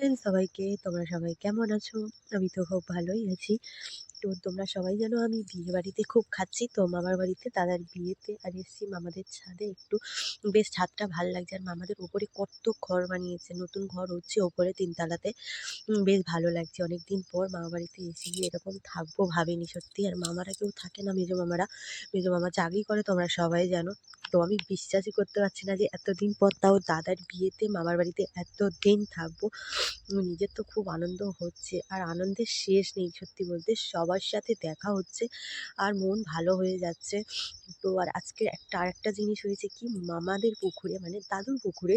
সবাইকে, তোমরা সবাই কেমন আছো? আমি তো খুব ভালোই আছি। তো তোমরা সবাই জানো আমি বিয়েবাড়িতে খুব খাচ্ছি। তো মামার বাড়িতে দাদার বিয়েতে আর এসেছি মামাদের ছাদে একটু। বেশ ছাদটা ভাল লাগছে। আর মামাদের ওপরে কত ঘর বানিয়েছে। নতুন ঘর হচ্ছে ওপরে ৩ তলাতে। বেশ ভালো লাগছে। অনেকদিন পর মামাবাড়িতে এসে যে এরকম থাকবো ভাবিনি সত্যি। আর মামারা কেউ থাকে না, মেজো মামারা। মেজো মামা চাকরি করে তোমরা সবাই জানো। তো আমি বিশ্বাসই করতে পারছি না যে এতদিন পর তাও দাদার বিয়েতে মামার বাড়িতে এতদিন থাকবো। নিজের তো খুব আনন্দ হচ্ছে। আর আনন্দের শেষ নেই সত্যি বলতে। সবার সাথে দেখা হচ্ছে আর মন ভালো হয়ে যাচ্ছে। তো আর আজকে আরেকটা জিনিস হয়েছে কি, মামাদের পুকুরে মানে দাদুর পুকুরে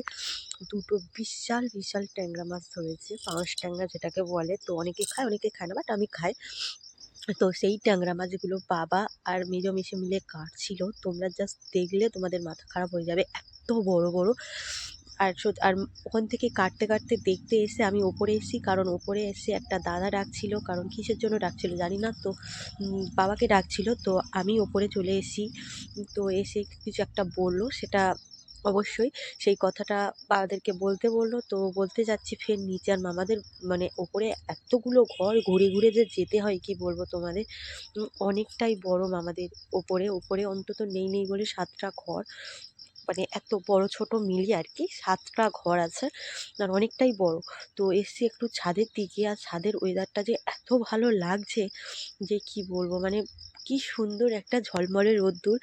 দুটো বিশাল বিশাল ট্যাংরা মাছ ধরেছে। পাঙাশ ট্যাংরা যেটাকে বলে। তো অনেকে খায় অনেকে খায় না, বাট আমি খাই। তো সেই ট্যাংরা মাছগুলো বাবা আর মেজো মেশো মিলে কাটছিল। তোমরা জাস্ট দেখলে তোমাদের মাথা খারাপ হয়ে যাবে, এত বড় বড়। আর ওখান থেকে কাটতে কাটতে দেখতে এসে আমি ওপরে এসেছি, কারণ ওপরে এসে একটা দাদা ডাকছিল, কারণ কিসের জন্য ডাকছিল জানি না। তো বাবাকে ডাকছিল। তো আমি ওপরে চলে এসেছি। তো এসে কিছু একটা বললো, সেটা অবশ্যই সেই কথাটা বাবাদেরকে বলতে বললো। তো বলতে যাচ্ছি ফের নিচে। আর মামাদের মানে ওপরে এতগুলো ঘর ঘুরে ঘুরে যে যেতে হয় কি বলবো তোমাদের। অনেকটাই বড় মামাদের ওপরে। ওপরে অন্তত নেই নেই বলে 7টা ঘর, মানে এত বড় ছোট মিলিয়ে আর কি 7টা ঘর আছে। আর অনেকটাই বড়। তো এসছি একটু ছাদের দিকে। আর ছাদের ওয়েদারটা যে এত ভালো লাগছে যে কি বলবো, মানে কি সুন্দর একটা ঝলমলে রোদ্দুর।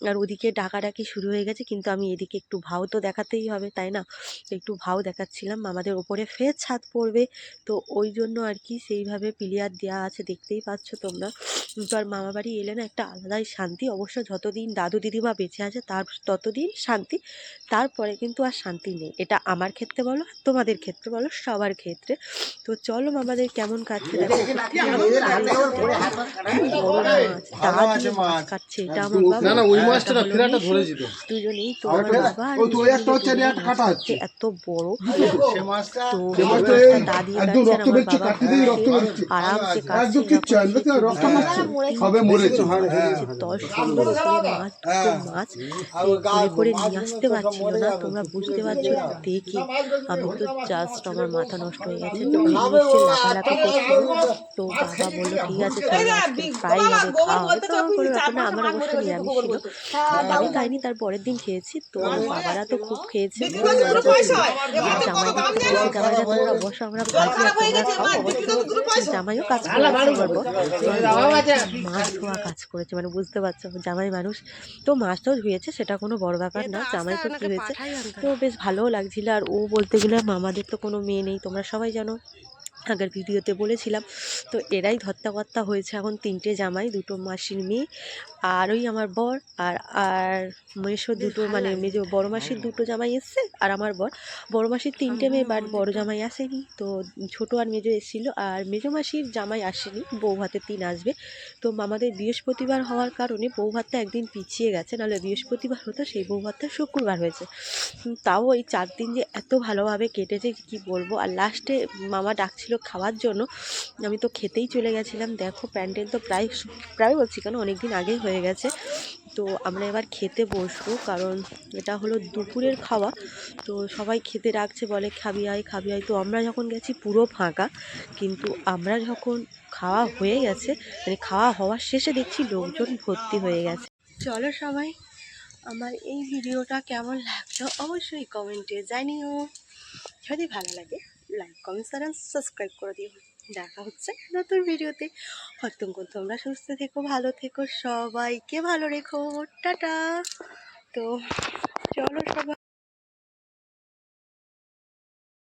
আর ওদিকে ডাকাডাকি শুরু হয়ে গেছে, কিন্তু আমি এদিকে একটু ভাও তো দেখাতেই হবে, তাই না? তো একটু ভাও দেখাচ্ছিলাম। আমাদের ওপরে ফের ছাদ পড়বে, তো ওই জন্য আর কি সেইভাবে পিলিয়ার দেওয়া আছে, দেখতেই পাচ্ছ তোমরা। তো আর মামাবাড়ি এলে না একটা আলাদাই শান্তি। অবশ্য যতদিন দাদু দিদিমা বেঁচে আছে তার ততদিন শান্তি। তারপরে কিন্তু আর শান্তি নেই। এটা আমার ক্ষেত্রে বলো, তোমাদের ক্ষেত্রে বলো, সবার ক্ষেত্রে। তো চলো মামাদের কেমন কাটছে দেখো। বড় মাছ দা দিয়ে মাছ কাটছে, এটা আমার বাবা। দুজনেই তো আমার বাবা আর মাছ কাটছে এত বড়। তো মাছটা দা দিয়ে কাটছে আর আমার বাবা আরামসে কাটছে। দশ সুন্দর করে মাছ, দুটো মাছ করে করে নিয়ে আসতে পারছিল না। তোমরা বুঝতে পারছো দেখে আমি তো জাস্ট আমার মাথা নষ্ট হয়ে গেছে। তো বেরিয়ে এসে লাফালাফি করছিল। তো বাবা বললো ঠিক আছে চলো আজকে ফ্রাই হবে, খাওয়া হবে। তো কোনো ব্যাপার না, আমার অবশ্য নিরামিষ ছিল। আমি খাইনি, তার পরের দিন খেয়েছি। তো বাবারা তো খুব খেয়েছে, খুব মজা করছিল। আর জামাইদের তো বলছে জামাইরা তোমরা বসো আমরা ভাজি আর তোমরা খাও। অবশ্য জামাইও কাজ করেছে আমার বর। মাছ ধোয়া কাজ করেছে, মানে বুঝতে পারছো জামাই মানুষ। তো মাছটাও ধুয়েছে, সেটা কোনো বড় ব্যাপার না। জামাই তো কী হয়েছে, তো বেশ ভালোও লাগছিল। আর ও বলতে গেলে মামাদের তো কোনো মেয়ে নেই, তোমরা সবাই জানো, আগের ভিডিওতে বলেছিলাম। তো এরাই ধত্তাকর্তা হয়েছে এখন। 3টে জামাই, 2টো মাসির মেয়ে, আর ওই আমার বর। আর আর মেশো দুটো, মানে মেজো বড় মাসির 2টো জামাই এসছে আর আমার বর। বড় মাসির 3টে মেয়ে, বাট বড় জামাই আসেনি। তো ছোটো আর মেজো এসেছিলো। আর মেজো মাসির জামাই আসেনি, বউ ভাতের দিন আসবে। তো আমাদের বৃহস্পতিবার হওয়ার কারণে বউ ভাতটা একদিন পিছিয়ে গেছে, নাহলে বৃহস্পতিবার হতো, সেই বউ ভাতটা শুক্রবার হয়েছে। তাও ওই 4 দিন যে এত ভালোভাবে কেটেছে কি বলবো। আর লাস্টে মামা ডাকছিল খাওয়ার জন্য, আমি তো খেতেই চলে গেছিলাম। দেখো প্যান্ডেল তো প্রায় প্রায় বলছি কেন, অনেক দিন আগেই হয়ে গেছে। তো আমরা এবার খেতে বসবো, কারণ এটা হলো দুপুরের খাওয়া। তো সবাই খেতে রাখছে, বলে খাবি আয় খাবি আয়। তো আমরা যখন গেছি পুরো ফাঁকা, কিন্তু আমরা যখন খাওয়া হয়ে গেছে, মানে খাওয়া হওয়ার শেষে দেখছি লোকজন ভর্তি হয়ে গেছে। চলো সবাই, আমার এই ভিডিওটা কেমন লাগলো অবশ্যই কমেন্টে জানিও। যদি ভালো লাগে লাইক কমেন্ট আর সাবস্ক্রাইব করে দিও। দেখা হচ্ছে নতুন ভিডিওতে। ততক্ষণ তোমরা সুস্থ থেকো, ভালো থেকো, সবাইকে ভালো রেখো। টাটা। তো চলো সবাই।